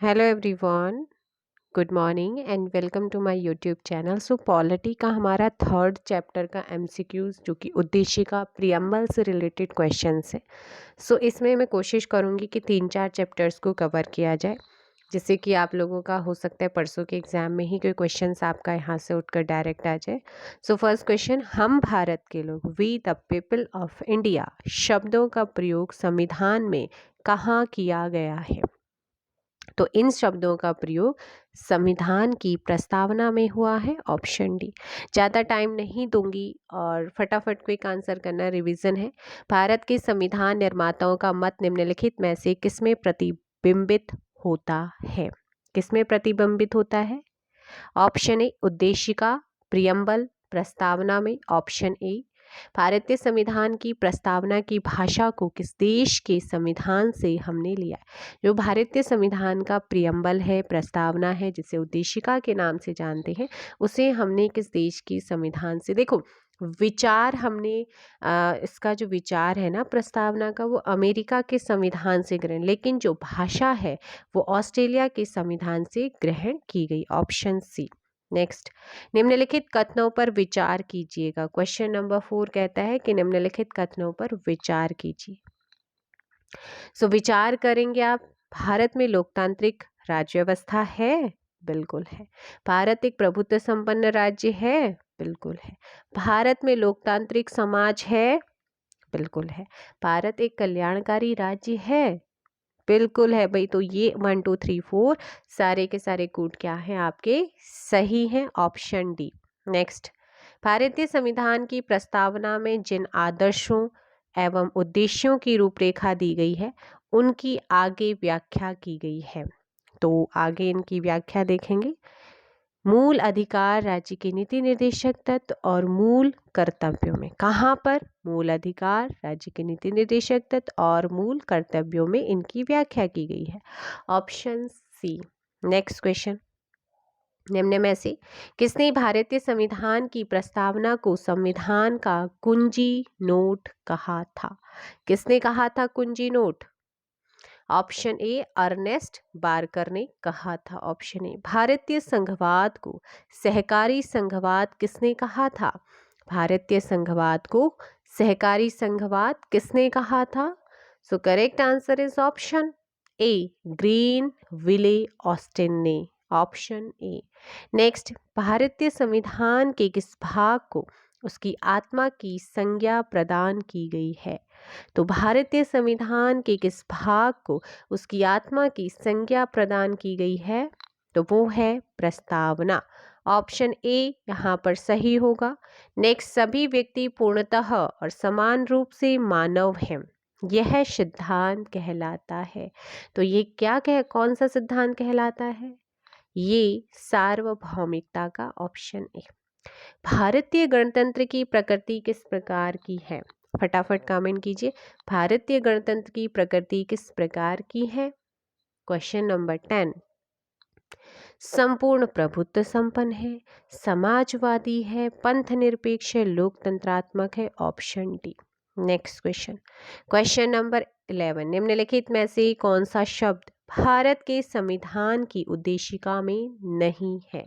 Hello everyone, good morning and welcome to my YouTube channel. So polity का हमारा third chapter का MCQs जो कि उद्देश्य का प्रियम्बल से रिलेटेड क्वेश्चंस है। सो इसमें मैं कोशिश करूंगी कि 3-4 चैप्टर्स को कवर किया जाए, जिससे कि आप लोगों का हो सकता है परसों के एग्जाम में ही कोई क्वेश्चंस आपका यहाँ से उठकर डायरेक्ट आ जाए। सो फर्स्ट क्वेश्चन, हम भारत के लोग we the people of India शब्दों का प्रयोग संविधान में कहाँ किया गया है? तो इन शब्दों का प्रयोग संविधान की प्रस्तावना में हुआ है, ऑप्शन डी। ज़्यादा टाइम नहीं दूंगी और फटाफट क्विक आंसर करना, रिवीजन है। भारत के संविधान निर्माताओं का मत निम्नलिखित में से किसमें प्रतिबिंबित होता है? किसमें प्रतिबिंबित होता है? ऑप्शन ए उद्देशिका, प्रियम्बल, प्रस्तावना में। ऑप्शन ए भारतीय संविधान की प्रस्तावना की भाषा को किस देश के संविधान से हमने लिया है? जो भारतीय संविधान का प्रियम्बल है, प्रस्तावना है, जिसे उद्देशिका के नाम से जानते हैं, उसे हमने किस देश की संविधान से, देखो विचार हमने इसका जो विचार है ना प्रस्तावना का, वो अमेरिका के संविधान से ग्रहण, लेकिन जो भाषा है वो ऑस्ट्रेलिया के संविधान से ग्रहण की गई, ऑप्शन सी। नेक्स्ट, निम्नलिखित कथनों पर विचार कीजिएगा। क्वेश्चन नंबर 4 कहता है कि निम्नलिखित कथनों पर विचार कीजिए। सो विचार करेंगे आप, भारत में लोकतांत्रिक राज्य व्यवस्था है? बिल्कुल है। भारत एक प्रभुत्व संपन्न राज्य है? बिल्कुल है। भारत में लोकतांत्रिक समाज है? बिल्कुल है। भारत एक कल्याणकारी राज्य है? बिल्कुल है भाई। तो ये 1 2 3 4 सारे के सारे कोड क्या हैं आपके? सही हैं, ऑप्शन डी। नेक्स्ट, भारतीय संविधान की प्रस्तावना में जिन आदर्शों एवं उद्देश्यों की रूपरेखा दी गई है उनकी आगे व्याख्या की गई है। तो आगे इनकी व्याख्या देखेंगे। मूल अधिकार राज्य के नीति निर्देशक तत्व और मूल कर्तव्यों में, कहाँ पर? मूल अधिकार राज्य के नीति निर्देशक तत्व और मूल कर्तव्यों में इनकी व्याख्या की गई है, ऑप्शन सी। नेक्स्ट क्वेश्चन, निम्न में से किसने भारतीय संविधान की प्रस्तावना को संविधान का कुंजी नोट कहा था? किसने कहा था कुंजी note? Option A Ernest Barker ने कहा था, ऑप्शन ए। भारतीय संघवाद को सहकारी संघवाद किसने कहा था? भारतीय संघवाद को सहकारी संघवाद किसने कहा था? So correct answer is option A Granville Austin ने, ऑप्शन ए। नेक्स्ट, भारतीय संविधान के किस भाग को उसकी आत्मा की संज्ञा प्रदान की गई है? तो भारतीय संविधान के किस भाग को उसकी आत्मा की संज्ञा प्रदान की गई है? तो वो है प्रस्तावना, ऑप्शन ए यहाँ पर सही होगा। नेक्स्ट, सभी व्यक्ति पूर्णतः और समान रूप से मानव हैं, यह सिद्धांत कहलाता है। तो ये क्या कौन सा सिद्धांत कहलाता है? ये सार्वभौमिकता का, ऑप्शन ए। भारतीय गणतंत्र की प्रकृति किस प्रकार की है? फटाफट कमेंट कीजिए, भारतीय गणतंत्र की प्रकृति किस प्रकार की है? क्वेश्चन नंबर 10, संपूर्ण प्रभुत्व संपन्न है, समाजवादी है, पंथ निरपेक्ष है, लोकतंत्रात्मक है, option D. Next question, question number 11, निम्नलिखित में से कौन सा शब्द भारत के संविधान की उद्देशिका में नहीं है?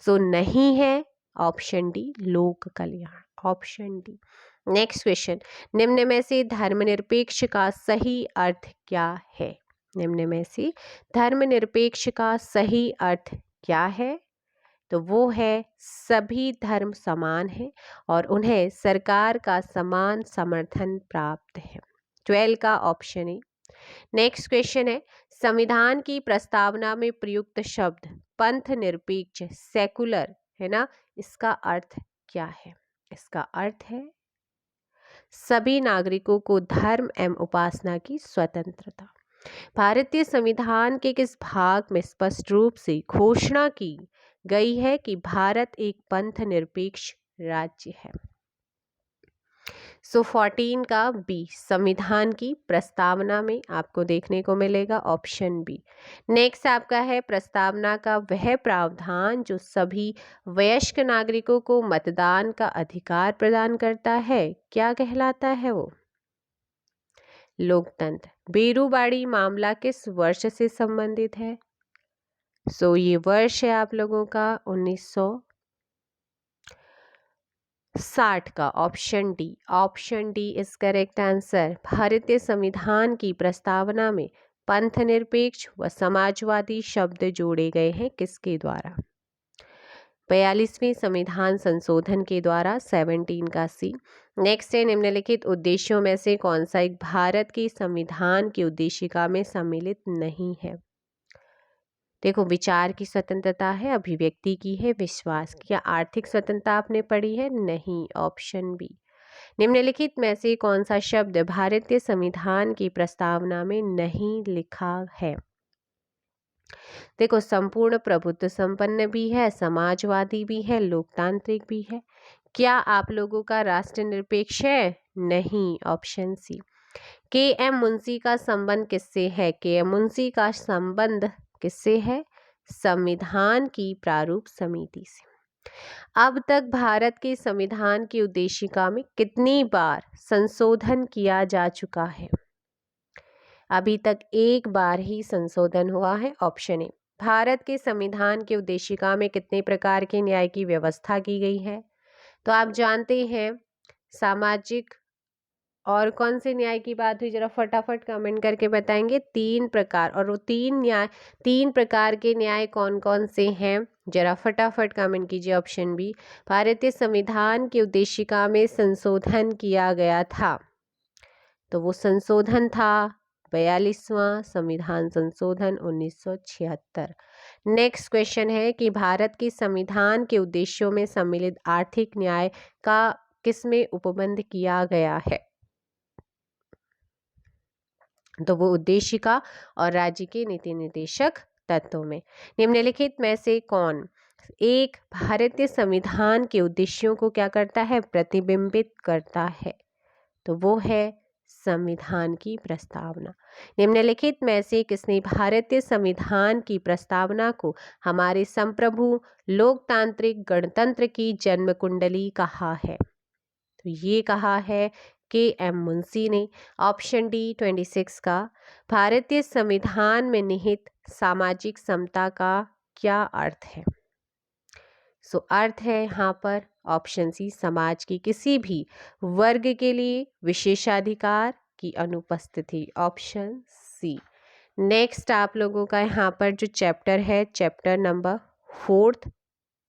सो नहीं है, ऑप्शन डी लोक कल्याण, ऑप्शन डी। नेक्स्ट क्वेश्चन, निम्न में से धर्मनिरपेक्ष का सही अर्थ क्या है? निम्न में से धर्मनिरपेक्ष का सही अर्थ क्या है? तो वो है सभी धर्म समान हैं और उन्हें सरकार का समान समर्थन प्राप्त है, 12 का ऑप्शन है। नेक्स्ट क्वेश्चन है, संविधान की प्रस्तावना में प्रयुक्त शब्द पंथ निरपेक्ष, सेकुलर है ना, इसका अर्थ क्या है? इसका अर्थ है सभी नागरिकों को धर्म एवं उपासना की स्वतंत्रता। भारतीय संविधान के किस भाग में स्पष्ट रूप से घोषणा की गई है कि भारत एक पंथ निरपेक्ष राज्य है? सो 14 का बी, संविधान की प्रस्तावना में आपको देखने को मिलेगा, ऑप्शन बी। नेक्स्ट आपका है प्रस्तावना का वह प्रावधान जो सभी वयस्क नागरिकों को मतदान का अधिकार प्रदान करता है, क्या कहलाता है वो? लोकतंत्र। बेरूबाड़ी मामला किस वर्ष से संबंधित है? सो ये वर्ष है आप लोगों का 1960 का। Option D is correct answer. भारतीय संविधान की प्रस्तावना में पंथनिरपेक्ष व समाजवादी शब्द जोड़े गए हैं किसके द्वारा? 42वें संविधान संशोधन के द्वारा 17 का सी। नेक्स्ट है, निम्नलिखित उद्देश्यों में से कौन सा एक भारत के संविधान की उद्देशिका में सम्मिलित नहीं है? देखो, विचार की स्वतंत्रता है, अभिव्यक्ति की है, विश्वास की। या आर्थिक स्वतंत्रता आपने पढ़ी है? नहीं, ऑप्शन बी। निम्नलिखित में से कौन सा शब्द भारतीय संविधान की प्रस्तावना में नहीं लिखा है? देखो, संपूर्ण प्रभुत्व संपन्न भी है, समाजवादी भी है, लोकतांत्रिक भी है। क्या आप लोगों का राष्ट्रनिरपेक्ष है? नहीं, ऑप्शन सी। के एम मुंशी का संबंध किससे है? के एम मुंशी का संबंध किससे है? संविधान की प्रारूप समिति से। अब तक भारत के संविधान की उद्देशिका में कितनी बार संशोधन किया जा चुका है? अभी तक एक बार ही संशोधन हुआ है, ऑप्शन ए। भारत के संविधान की उद्देशिका में कितने प्रकार के न्याय की व्यवस्था की गई है? तो आप जानते हैं सामाजिक और कौन से न्याय की बात हुई, जरा फटाफट कमेंट करके बताएंगे। 3 प्रकार, और वो 3 प्रकार के न्याय कौन कौन से हैं, जरा फटाफट कमेंट कीजिए। ऑप्शन बी, भारतीय संविधान की उद्देशिका में संशोधन किया गया था, तो वो संशोधन था 42वां संविधान संशोधन 1976। नेक्स्ट क्वेश्चन है कि भारत के संविधान के उद्देश्यों में सम्मिलित आर्थिक न्याय का किसमें उपबंध किया गया है? तो वो उद्देशिका और राज्य के नीति निर्देशक तत्वों में। निम्नलिखित में से कौन एक भारतीय संविधान के उद्देश्यों को क्या करता है? प्रतिबिंबित करता है, तो वो है संविधान की प्रस्तावना। निम्नलिखित में से किसने भारतीय संविधान की प्रस्तावना को हमारे संप्रभु लोकतांत्रिक गणतंत्र की जन्म कुंडली कहा है? तो ये कहा है के एम मुंशी ने। ऑप्शन डी 26 का। भारतीय संविधान में निहित सामाजिक समता का क्या अर्थ है? सो अर्थ है यहाँ पर ऑप्शन सी, समाज की किसी भी वर्ग के लिए विशेषाधिकार की अनुपस्थिति, ऑप्शन सी। नेक्स्ट आप लोगों का यहाँ पर जो चैप्टर है, चैप्टर नंबर 4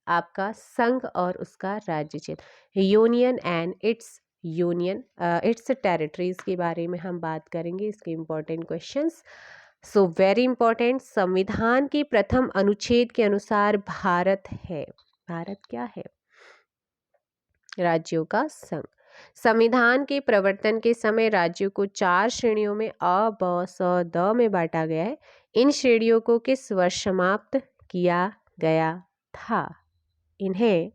आपका संघ और उसका राज्य क्षेत्र, यूनियन एंड इट्स टेरिटरीज के बारे में हम बात करेंगे, इसके important questions. So very important. संविधान के प्रथम अनुच्छेद के अनुसार भारत है, भारत क्या है? राज्यों का संघ। संविधान के प्रवर्तन के समय राज्यों को 4 श्रेणियों में अ, ब, स, द में बांटा गया है। इन श्रेणियों को किस वर्ष समाप्त किया गया था? इन्हें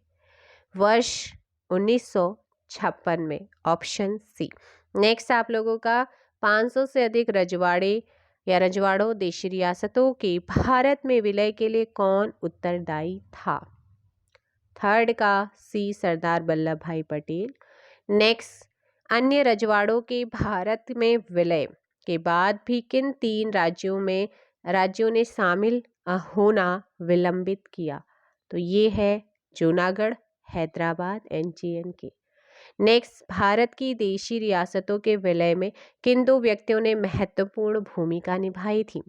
वर्ष 1956 में, ऑप्शन सी। नेक्स्ट आप लोगों का 500 से अधिक रजवाड़े या रजवाड़ों देशी रियासतों के भारत में विलय के लिए कौन उत्तरदायी था? थर्ड का सी, सरदार वल्लभ भाई पटेल। नेक्स्ट, अन्य रजवाड़ों के भारत में विलय के बाद भी किन 3 राज्यों ने शामिल होना विलंबित किया? तो ये है Junagadh, Hyderabad and JNK। Next, Bharat की देशी रियासतों के विलय में किन 2 व्यक्तियों ने महत्वपूर्ण भूमिका निभाई थी?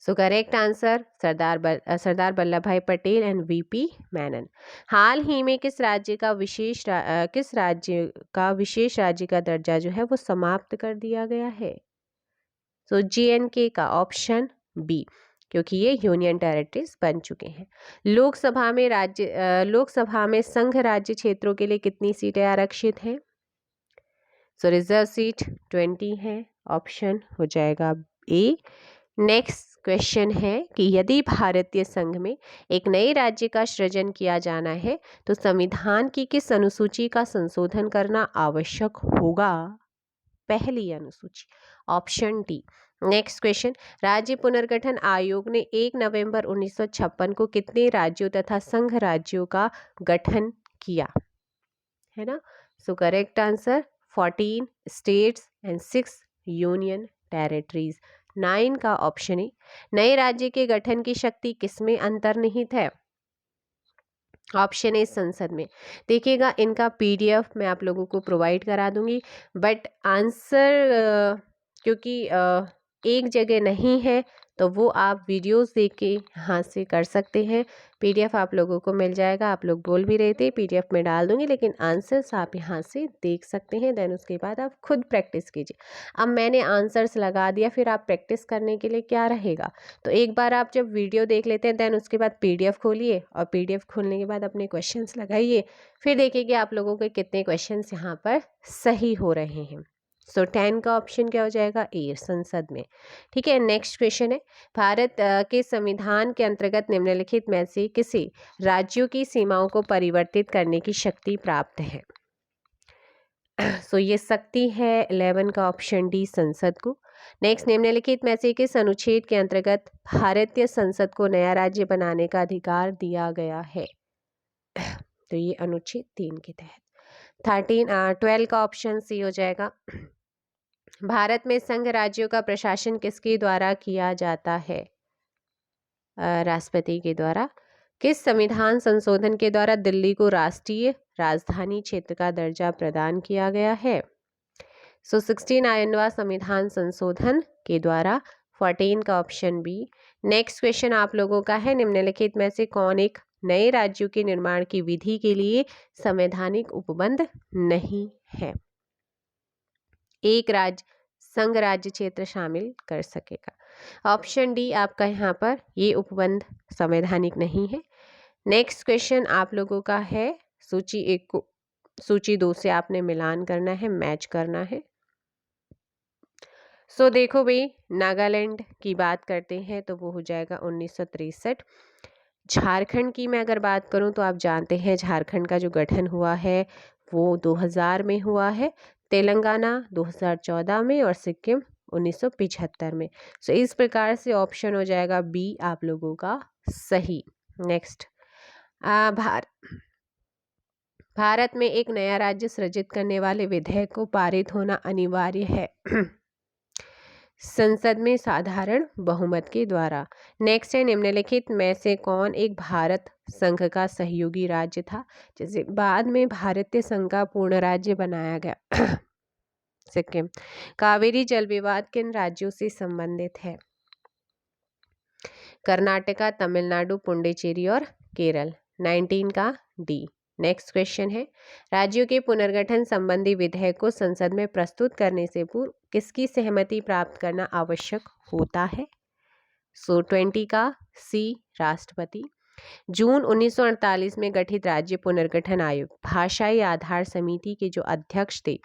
सो करेक्ट आंसर सरदार वल्लभ भाई पटेल एंड VP मेनन। हाल ही में किस राज्य का विशेष राज्य का दर्जा जो है वो समाप्त कर दिया गया है? सो JNK का, ऑप्शन बी, क्योंकि ये यूनियन टेरिटरीज बन चुके हैं। लोकसभा में संघ राज्य क्षेत्रों के लिए कितनी सीटें आरक्षित हैं? सो रिजर्व सीट 20 है, ऑप्शन हो जाएगा ए। नेक्स्ट क्वेश्चन है कि यदि भारतीय संघ में एक नए राज्य का सृजन किया जाना है तो संविधान की किस अनुसूची का संशोधन करना आवश्यक होगा? पहली अनुसूची, ऑप्शन डी। नेक्स्ट क्वेश्चन, राज्य पुनर्गठन आयोग ने 1 नवंबर 1956 को कितने राज्यों तथा संघ राज्यों का गठन किया? है ना? सो correct answer 14 states and 6 union territories. 9 का ऑप्शन ए, नए राज्य के गठन की शक्ति किसमें अंतर्निहित है? ऑप्शन ए, संसद में। देखिएगा, इनका पीडीएफ मैं आप लोगों को प्रोवाइड करा दूंगी, बट आंसर क्योंकि एक जगह नहीं है तो वो आप वीडियोस देख के यहाँ से कर सकते हैं। पीडीएफ आप लोगों को मिल जाएगा। आप लोग बोल भी रहे थे पीडीएफ में डाल दूंगी, लेकिन आंसर्स आप यहाँ से देख सकते हैं। देन उसके बाद आप खुद प्रैक्टिस कीजिए। अब मैंने आंसर्स लगा दिया, फिर आप प्रैक्टिस करने के लिए क्या रहेगा, तो एक बार आप जब वीडियो देख लेते हैं देन उसके बाद पीडीएफ खोलिए और पीडीएफ खोलने के बाद अपने क्वेश्चंस लगाइए, फिर देखिए कि आप लोगों के कितने क्वेश्चंस यहाँ पर सही हो रहे हैं। सो 10 का ऑप्शन क्या हो जाएगा? ए, संसद में। ठीक है, नेक्स्ट क्वेश्चन है, भारत के संविधान के अंतर्गत निम्नलिखित में से किसे राज्यों की सीमाओं को परिवर्तित करने की शक्ति प्राप्त है? सो ये शक्ति है 11 का ऑप्शन डी, संसद को। नेक्स्ट, निम्नलिखित में से किस अनुच्छेद के अंतर्गत भारतीय संसद को नया राज्य बनाने का अधिकार दिया गया है? तो ये अनुच्छेद 3 के तहत। 12 का ऑप्शन सी हो जाएगा। भारत में संघ राज्यों का प्रशासन किसके द्वारा किया जाता है? राष्ट्रपति के द्वारा। किस संविधान संशोधन के द्वारा दिल्ली को राष्ट्रीय राजधानी क्षेत्र का दर्जा प्रदान किया गया है? सो 69वां संविधान संशोधन के द्वारा। 14 का ऑप्शन बी। नेक्स्ट क्वेश्चन आप लोगों का है, निम्नलिखित में से कौन एक नए राज्यों के निर्माण की विधि के लिए संवैधानिक उपबंध नहीं है? एक राज्य संघ राज्य क्षेत्र शामिल कर सकेगा। ऑप्शन डी आपका यहाँ पर, ये उपबंध संवैधानिक नहीं है। नेक्स्ट क्वेश्चन आप लोगों का है, सूची 1 को सूची 2 से आपने मिलान करना है, मैच करना है। सो देखो भाई, नागालैंड की बात करते हैं तो वो हो जाएगा 1963। झारखंड की मैं अगर बात करूं तो आप जानते हैं झारखंड का जो गठन हुआ है वो 2000 में हुआ है, तेलंगाना 2014 में और सिक्किम 1975 में। सो इस प्रकार से ऑप्शन हो जाएगा बी आप लोगों का सही। नेक्स्ट, भारत में एक नया राज्य सृजित करने वाले विधेयक को पारित होना अनिवार्य है संसद में साधारण बहुमत के द्वारा। नेक्स्ट है, निम्नलिखित में से कौन एक भारत संघ का सहयोगी राज्य था जिसे बाद में भारतीय संघ का पूर्ण राज्य बनाया गया? सिक्किम। कावेरी जल विवाद किन राज्यों से संबंधित है? कर्नाटका, तमिलनाडु, पुडुचेरी और केरल। 19 का डी। नेक्स्ट क्वेश्चन है, राज्यों के पुनर्गठन संबंधी विधेयक को संसद में प्रस्तुत करने से पूर्व किसकी सहमति प्राप्त करना आवश्यक होता है? सो 20 का सी, राष्ट्रपति। जून 1948 में गठित राज्य पुनर्गठन आयोग भाषाई आधार समिति के जो अध्यक्ष थे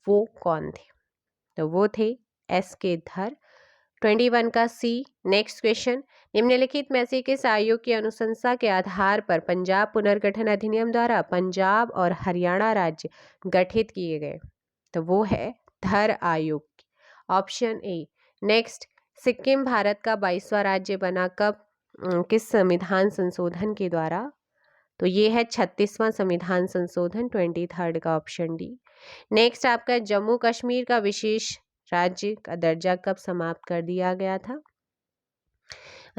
वो कौन थे? तो वो थे एस के धर। 21 का सी। नेक्स्ट क्वेश्चन, निम्नलिखित में से किस आयोग की अनुशंसा के आधार पर पंजाब पुनर्गठन अधिनियम द्वारा पंजाब और हरियाणा राज्य गठित किए गए? तो वो है धर आयोग। Option A. Next, Sikkim Bharat का 22वां राज्य बना कब, किस संविधान संशोधन के द्वारा? तो ये है 36वां संविधान संशोधन। 23 का ऑप्शन डी। नेक्स्ट आपका, जम्मू कश्मीर का विशेष राज्य का दर्जा कब समाप्त कर दिया गया था?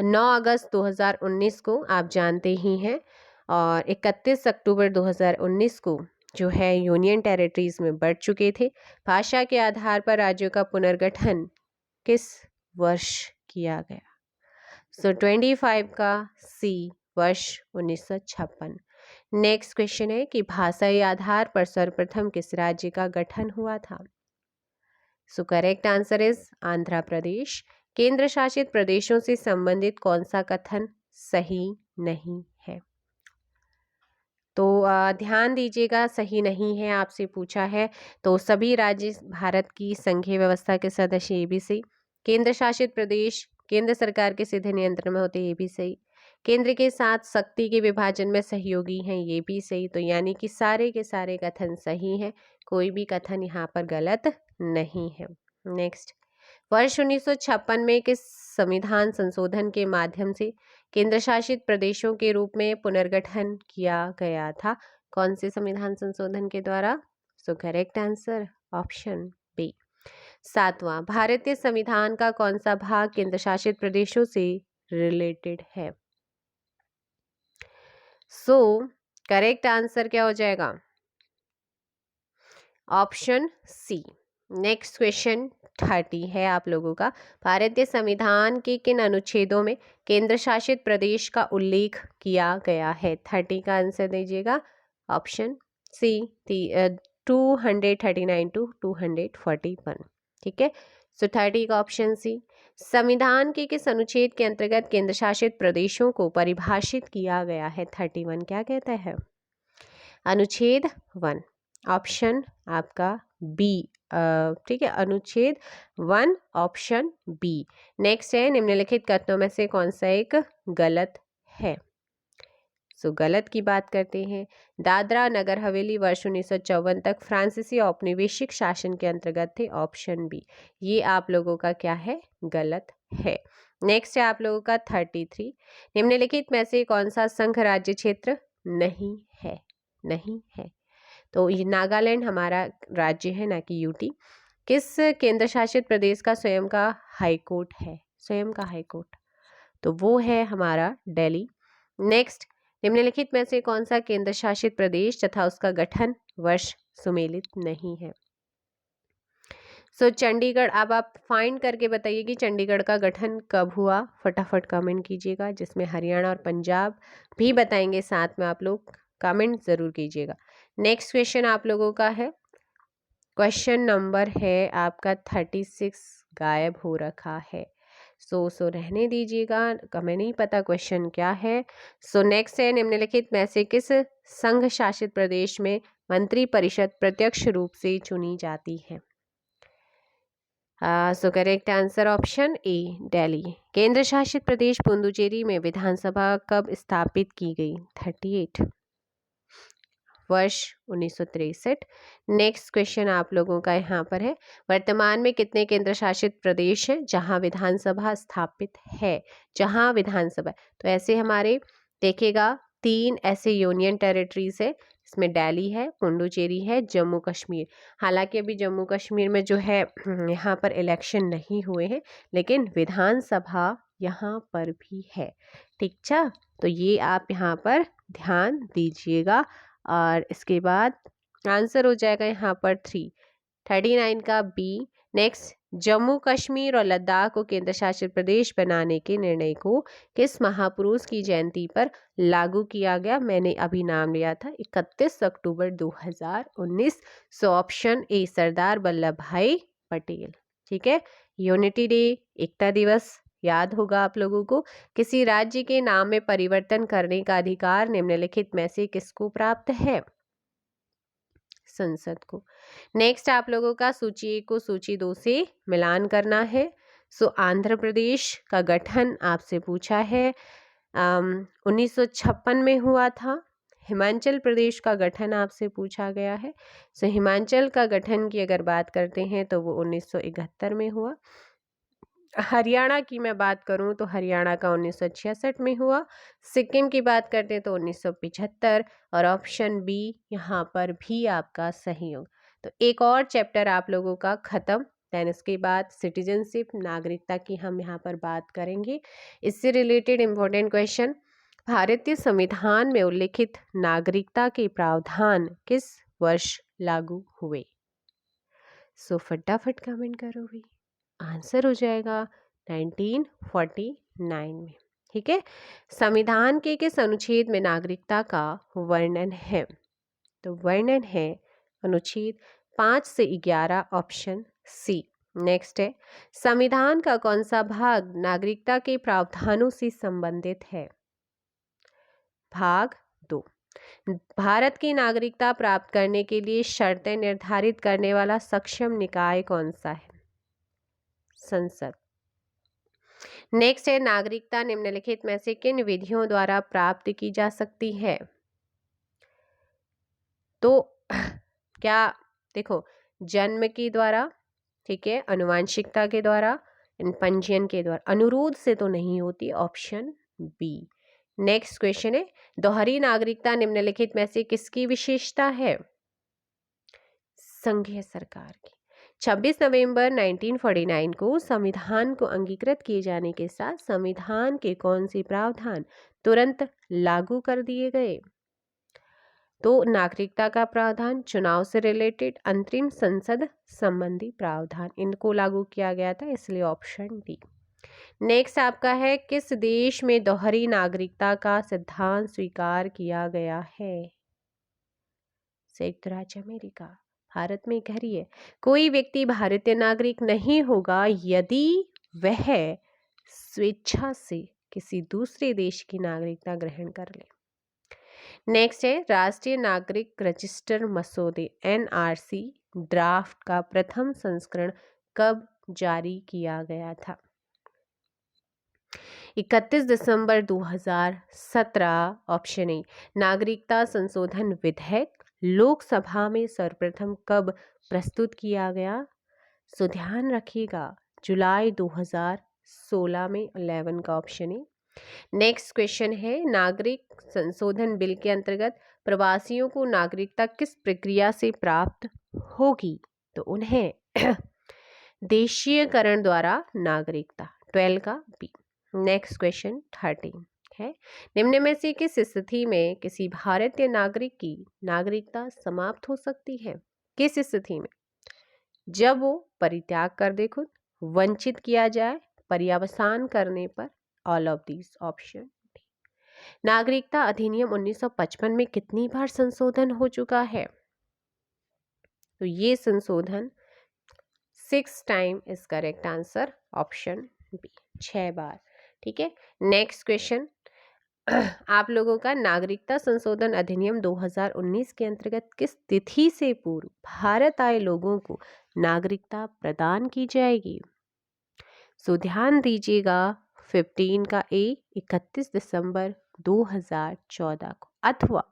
9 अगस्त 2019 को, आप जानते ही हैं। और 31 अक्टूबर 2019 को जो है यूनियन टेरिटरीज में बढ़ चुके थे। भाषा के आधार पर राज्यों का पुनर्गठन किस वर्ष किया गया? सो 25 का सी, वर्ष 1956। नेक्स्ट क्वेश्चन है कि भाषाई आधार पर सर्वप्रथम किस राज्य का गठन हुआ था? So correct answer is Andhra Pradesh. केंद्र शासित प्रदेशों से संबंधित कौन सा कथन सही नहीं है? तो ध्यान दीजिएगा, सही नहीं है आपसे पूछा है। तो सभी राज्य भारत की संघीय व्यवस्था के सदस्य, ये भी सही। केंद्र शासित प्रदेश केंद्र सरकार के सीधे नियंत्रण में होते, ये भी सही। केंद्र के साथ शक्ति के विभाजन में सहयोगी हैं, ये भी सही। तो यानी कि सारे के सारे कथन सही हैं, कोई भी कथन यहाँ पर गलत नहीं है। नेक्स्ट, वर्ष 1956 में किस संविधान संशोधन के माध्यम से केंद्र शासित प्रदेशों के रूप में पुनर्गठन किया गया था? कौन से संविधान संशोधन के द्वारा? So correct answer option B. 7वां, भारतीय संविधान का कौन सा भाग केंद्र शासित प्रदेशों से रिलेटेड है? सो करेक्ट आंसर क्या हो जाएगा? Option C. नेक्स्ट क्वेश्चन 30 है आप लोगों का। भारतीय संविधान के किन अनुच्छेदों में केंद्र शासित प्रदेश का उल्लेख किया गया है? 30 का आंसर दीजिएगा। Option C 239 to 241। ठीक है, सो 30 का ऑप्शन सी। संविधान के किस अनुच्छेद के अंतर्गत केंद्र शासित प्रदेशों को परिभाषित किया गया है? 31 क्या कहता है? अनुच्छेद 1, ऑप्शन आपका बी। ठीक है, अनुच्छेद 1 ऑप्शन बी। नेक्स्ट है, निम्नलिखित कथनों में से कौन सा एक गलत है? सो गलत की बात करते हैं। दादरा नगर हवेली वर्ष 1954 तक फ्रांसीसी औपनिवेशिक शासन के अंतर्गत थे। ऑप्शन बी, ये आप लोगों का क्या है? गलत है। नेक्स्ट है आप लोगों का 33, निम्नलिखित में से कौन सा संघ राज्य क्षेत्र नहीं है? नहीं है, तो ये नागालैंड हमारा राज्य है, ना कि यूटी। किस केंद्र शासित प्रदेश का स्वयं का हाई कोर्ट है? स्वयं का हाई कोर्ट, तो वो है हमारा दिल्ली। नेक्स्ट, निम्नलिखित में से कौन सा केंद्र शासित प्रदेश तथा उसका गठन वर्ष सुमेलित नहीं है? सो चंडीगढ़। अब आप फाइंड करके बताइए कि चंडीगढ़ का गठन कब हुआ, फटाफट कमेंट कीजिएगा, जिसमें हरियाणा और पंजाब भी बताएंगे साथ में, आप लोग कमेंट ज़रूर कीजिएगा। नेक्स्ट क्वेश्चन आप लोगों का है, क्वेश्चन नंबर है आपका 36, गायब हो रखा है। सो रहने दीजिएगा, हमें नहीं पता क्वेश्चन क्या है। सो नेक्स्ट है, निम्नलिखित में से किस संघ शासित प्रदेश में मंत्री परिषद प्रत्यक्ष रूप से चुनी जाती है? सो correct answer option A, Delhi. केंद्र शासित प्रदेश पुडुचेरी में विधानसभा कब स्थापित की गई? 38 वर्ष 1963। नेक्स्ट क्वेश्चन आप लोगों का यहाँ पर है, वर्तमान में कितने केंद्र शासित प्रदेश हैं जहाँ विधानसभा स्थापित है? जहाँ विधानसभा, तो ऐसे हमारे देखिएगा 3 ऐसे यूनियन टेरिटरीज है, इसमें दिल्ली है, पुडुचेरी है, जम्मू कश्मीर। हालांकि अभी जम्मू कश्मीर में जो है यहाँ पर इलेक्शन नहीं हुए हैं, लेकिन विधानसभा यहाँ पर भी है। ठीक है, तो ये आप यहाँ पर ध्यान दीजिएगा। और इसके बाद आंसर हो जाएगा यहाँ पर 39 का बी। नेक्स्ट, जम्मू कश्मीर और लद्दाख को केंद्र शासित प्रदेश बनाने के निर्णय को किस महापुरुष की जयंती पर लागू किया गया? मैंने अभी नाम लिया था, 31 अक्टूबर 2019। So option A, Sardar Vallabh भाई पटेल। ठीक है, यूनिटी डे, एकता दिवस याद होगा आप लोगों को। किसी राज्य के नाम में परिवर्तन करने का अधिकार निम्नलिखित में से किसको प्राप्त है? संसद को। नेक्स्ट आप लोगों का सूची 1 को सूची 2 से मिलान करना है। सो आंध्र प्रदेश का गठन आपसे पूछा है 1956 में हुआ था। हिमाचल प्रदेश का गठन आपसे पूछा गया है। सो हिमाचल का गठन की अगर बात करते हैं तो वो 1971 में हुआ। हरियाणा की मैं बात करूं तो हरियाणा का 1966 में हुआ। सिक्किम की बात करते हैं तो 1975। और ऑप्शन बी यहाँ पर भी आपका सही होगा। तो एक और चैप्टर आप लोगों का खत्म। देन इसके बाद सिटीजनशिप, नागरिकता की हम यहाँ पर बात करेंगे। इससे रिलेटेड इम्पोर्टेंट क्वेश्चन, भारतीय संविधान में उल्लिखित नागरिकता के प्रावधान किस वर्ष लागू हुए? सो फटाफट कमेंट करो भी, आंसर हो जाएगा 1949 में। ठीक है, संविधान के किस अनुच्छेद में नागरिकता का वर्णन है? तो वर्णन है अनुच्छेद 5 से 11, ऑप्शन सी। नेक्स्ट है, संविधान का कौन सा भाग नागरिकता के प्रावधानों से संबंधित है? भाग 2। भारत की नागरिकता प्राप्त करने के लिए शर्तें निर्धारित करने वाला सक्षम निकाय कौन सा है? संसद। नेक्स्ट है, नागरिकता निम्नलिखित में से किन विधियों द्वारा प्राप्त की जा सकती है? तो क्या, देखो, जन्म के द्वारा, ठीक है, अनुवांशिकता के द्वारा, पंजीयन के द्वारा, अनुरोध से तो नहीं होती, ऑप्शन बी। नेक्स्ट क्वेश्चन है, दोहरी नागरिकता निम्नलिखित में से किसकी विशेषता है? संघीय सरकार की। 26 नवंबर 1949 को संविधान को अंगीकृत किए जाने के साथ संविधान के कौन से प्रावधान तुरंत लागू कर दिए गए? तो नागरिकता का प्रावधान, चुनाव से रिलेटेड, अंतरिम संसद संबंधी प्रावधान, इनको लागू किया गया था, इसलिए ऑप्शन डी। नेक्स्ट आपका है, किस देश में दोहरी नागरिकता का सिद्धांत स्वीकार किया गया है? संयुक्त राज्य अमेरिका। भारत में कह रही है, कोई व्यक्ति भारतीय नागरिक नहीं होगा यदि वह स्वेच्छा से किसी दूसरे देश की नागरिकता ग्रहण कर ले। नेक्स्ट है, राष्ट्रीय नागरिक रजिस्टर मसौदे एनआरसी ड्राफ्ट का प्रथम संस्करण कब जारी किया गया था? 31 दिसंबर 2017। Option A. नागरिकता संशोधन विधेयक लोकसभा में सर्वप्रथम कब प्रस्तुत किया गया? सो ध्यान रखिएगा, जुलाई 2016 में, 11 का ऑप्शन है। नेक्स्ट क्वेश्चन है, नागरिक संशोधन बिल के अंतर्गत प्रवासियों को नागरिकता किस प्रक्रिया से प्राप्त होगी? तो उन्हें देशीयकरण द्वारा नागरिकता, 12 का बी। नेक्स्ट क्वेश्चन 13 है, निम्न में से किस स्थिति में किसी भारतीय नागरिक की नागरिकता समाप्त हो सकती है? किस स्थिति में? जब वो परित्याग कर दे खुद, वंचित किया जाए, पर्यावसान करने पर, all of these, option D. नागरिकता अधिनियम 1955 में कितनी बार संशोधन हो चुका है? तो ये संशोधन 6 time is correct answer, option B, 6 बार। ठीक है, नेक्स्ट क्वेश्चन आप लोगों का, नागरिकता संशोधन अधिनियम 2019 के अंतर्गत किस तिथि से पूर्व भारत आए लोगों को नागरिकता प्रदान की जाएगी? सो ध्यान दीजिएगा, 15 का ए, 31 दिसंबर 2014 को, अथवा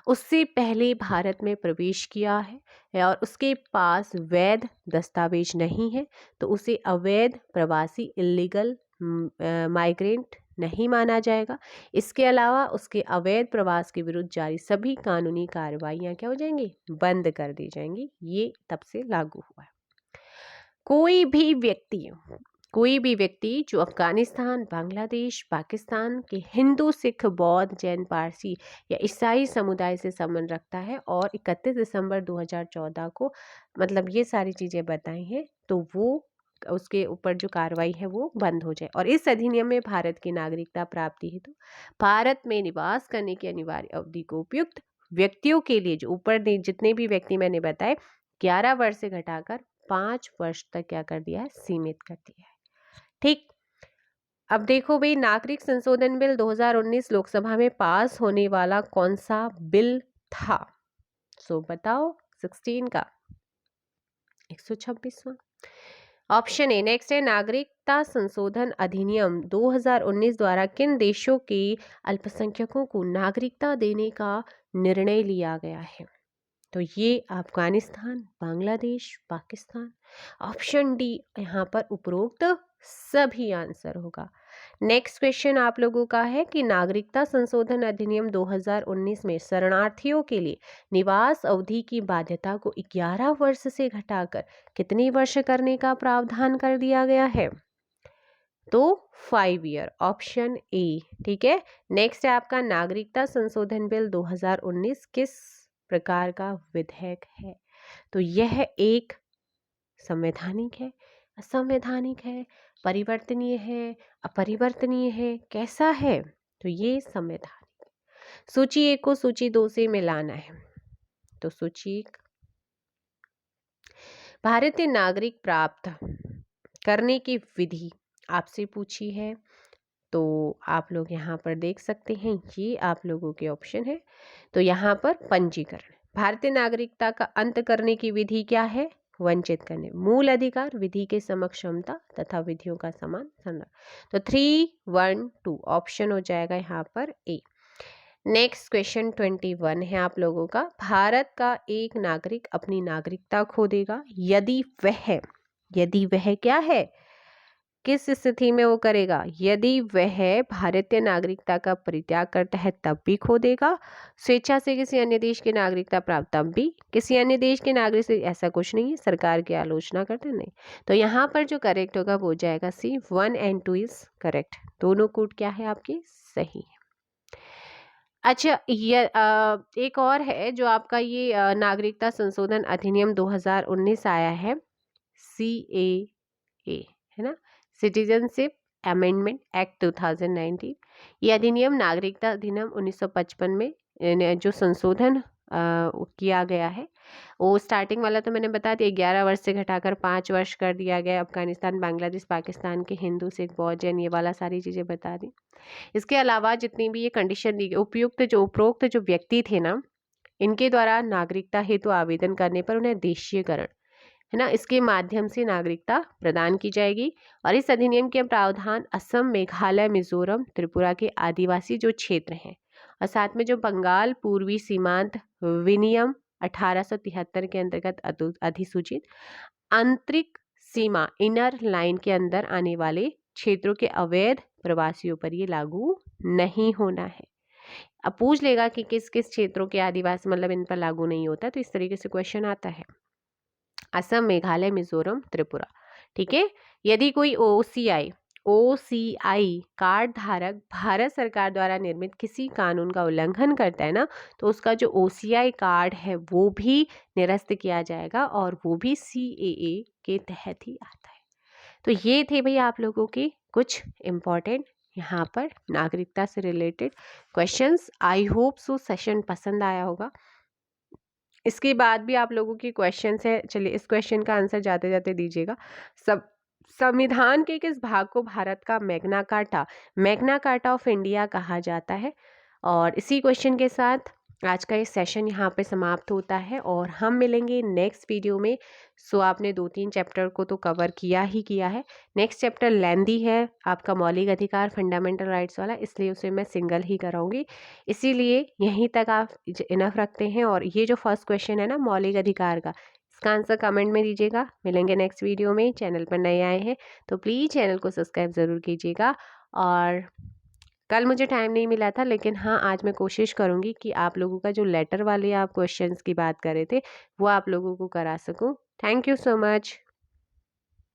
उससे पहले भारत में प्रवेश किया है और उसके पास वैध दस्तावेज नहीं है तो उसे अवैध प्रवासी, इलीगल माइग्रेंट नहीं माना जाएगा। इसके अलावा उसके अवैध प्रवास के विरुद्ध जारी सभी कानूनी कार्रवाइयां क्या हो जाएंगी? बंद कर दी जाएंगी। ये तब से लागू हुआ है। कोई भी व्यक्ति जो अफगानिस्तान, बांग्लादेश, पाकिस्तान के हिंदू, सिख, बौद्ध, जैन, पारसी या ईसाई समुदाय से संबंध रखता है और 31 दिसंबर 2014 को, मतलब ये सारी चीज़ें बताई हैं, तो वो उसके ऊपर जो कार्रवाई है वो बंद हो जाए। और इस अधिनियम में भारत की नागरिकता प्राप्ति हेतु भारत में निवास करने की अनिवार्य अवधि को उपयुक्त व्यक्तियों के लिए, जो ऊपर जितने भी व्यक्ति मैंने बताए, 11 वर्ष से घटाकर 5 वर्ष तक क्या कर दिया है? सीमित कर दिया है। ठीक, अब देखो भाई, नागरिक संशोधन बिल 2019 लोकसभा में पास होने वाला कौन सा बिल था? सो बताओ, 16 का 126वां। Option A. नेक्स्ट है, नागरिकता संशोधन अधिनियम 2019 द्वारा किन देशों के अल्पसंख्यकों को नागरिकता देने का निर्णय लिया गया है? तो ये अफगानिस्तान, बांग्लादेश, पाकिस्तान, ऑप्शन डी यहाँ पर उपरोक्त सभी आंसर होगा। नेक्स्ट क्वेश्चन आप लोगों का है कि नागरिकता संशोधन अधिनियम 2019 में शरणार्थियों के लिए निवास अवधि की बाध्यता को 11 वर्ष से घटाकर कितने वर्ष करने का प्रावधान कर दिया गया है? तो 5 ईयर, ऑप्शन ए। ठीक है, नेक्स्ट है आपका, नागरिकता संशोधन बिल 2019 किस प्रकार का विधेयक है? तो यह एक संवैधानिक है, असंवैधानिक है, परिवर्तनीय है, अपरिवर्तनीय है, कैसा है? तो ये संवैधानिक। सूची 1 को सूची 2 से मिलाना है। तो सूची 1, भारतीय नागरिक प्राप्त करने की विधि आपसे पूछी है, तो आप लोग यहाँ पर देख सकते हैं, ये आप लोगों के ऑप्शन है। तो यहाँ पर पंजीकरण, भारतीय नागरिकता का अंत करने की विधि क्या है? वंचित करने, मूल अधिकार, विधि के समक्ष क्षमता तथा विधियों का समान संरक्षण। तो 3, 1, 2 ऑप्शन हो जाएगा यहाँ पर ए। नेक्स्ट क्वेश्चन 21 है आप लोगों का, भारत का एक नागरिक अपनी नागरिकता खो देगा यदि वह क्या है? किस स्थिति में वो करेगा? यदि वह भारतीय नागरिकता का परित्याग करता है तब भी खो देगा, स्वेच्छा से किसी अन्य देश की नागरिकता प्राप्त तब भी, किसी अन्य देश के नागरिक से ऐसा कुछ नहीं है, सरकार की आलोचना करते नहीं। तो यहाँ पर जो करेक्ट होगा वो हो जाएगा सी, 1 and 2 इज करेक्ट। दोनों कोड क्या है आपके? सही है। अच्छा, ये एक और है जो आपका ये नागरिकता संशोधन अधिनियम 2019 आया है, CAA, है ना, सिटीजनशिप अमेंडमेंट एक्ट 2019। ये अधिनियम नागरिकता अधिनियम 1955 में जो संशोधन किया गया है, वो स्टार्टिंग वाला तो मैंने बता दिया, 11 वर्ष से घटाकर 5 वर्ष कर दिया गया। अफगानिस्तान, बांग्लादेश, पाकिस्तान के हिंदू, सिख, बौद्ध, जैन, ये वाला सारी चीज़ें बता दी। इसके अलावा जितनी भी ये कंडीशन दी गई, उपरोक्त जो व्यक्ति थे ना, इनके द्वारा नागरिकता हेतु आवेदन करने पर उन्हें देशीयकरण, है ना, इसके माध्यम से नागरिकता प्रदान की जाएगी। और इस अधिनियम के प्रावधान असम, मेघालय, मिजोरम, त्रिपुरा के आदिवासी जो क्षेत्र हैं, और साथ में जो बंगाल पूर्वी सीमांत विनियम 1873 के अंतर्गत अधिसूचित आंतरिक सीमा इनर लाइन के अंदर आने वाले क्षेत्रों के अवैध प्रवासियों पर ये लागू नहीं होना है। अब पूछ लेगा कि किस किस क्षेत्रों के आदिवासी मतलब इन पर लागू नहीं होता, तो इस तरीके से क्वेश्चन आता है। असम, मेघालय, मिजोरम, त्रिपुरा, ठीक है। यदि कोई ओसीआई कार्ड धारक भारत सरकार द्वारा निर्मित किसी कानून का उल्लंघन करता है ना, तो उसका जो ओसीआई कार्ड है वो भी निरस्त किया जाएगा, और वो भी CAA के तहत ही आता है। तो ये थे भाई आप लोगों के कुछ इम्पॉर्टेंट यहाँ पर नागरिकता से related questions. I hope so session पसंद आया होगा। इसके बाद भी आप लोगों की क्वेश्चंस है, चलिए इस क्वेश्चन का आंसर जाते जाते दीजिएगा। सब संविधान के किस भाग को भारत का मैग्ना कार्टा ऑफ इंडिया कहा जाता है? और इसी क्वेश्चन के साथ आज का ये सेशन यहाँ पे समाप्त होता है, और हम मिलेंगे नेक्स्ट वीडियो में। सो आपने 2-3 चैप्टर को तो कवर किया है। नेक्स्ट चैप्टर लेंदी है, आपका मौलिक अधिकार फंडामेंटल राइट्स वाला, इसलिए उसे मैं सिंगल ही कराऊंगी। इसीलिए यहीं तक आप इनफ रखते हैं। और ये जो फर्स्ट क्वेश्चन है ना मौलिक अधिकार का, इसका आंसर कमेंट में दीजिएगा। मिलेंगे नेक्स्ट वीडियो में। चैनल पर नए आए हैं तो प्लीज़ चैनल को सब्सक्राइब ज़रूर कीजिएगा। और कल मुझे टाइम नहीं मिला था, लेकिन हाँ आज मैं कोशिश करूँगी कि आप लोगों का जो लेटर वाले आप क्वेश्चंस की बात कर रहे थे वो आप लोगों को करा सकूँ। Thank you so much.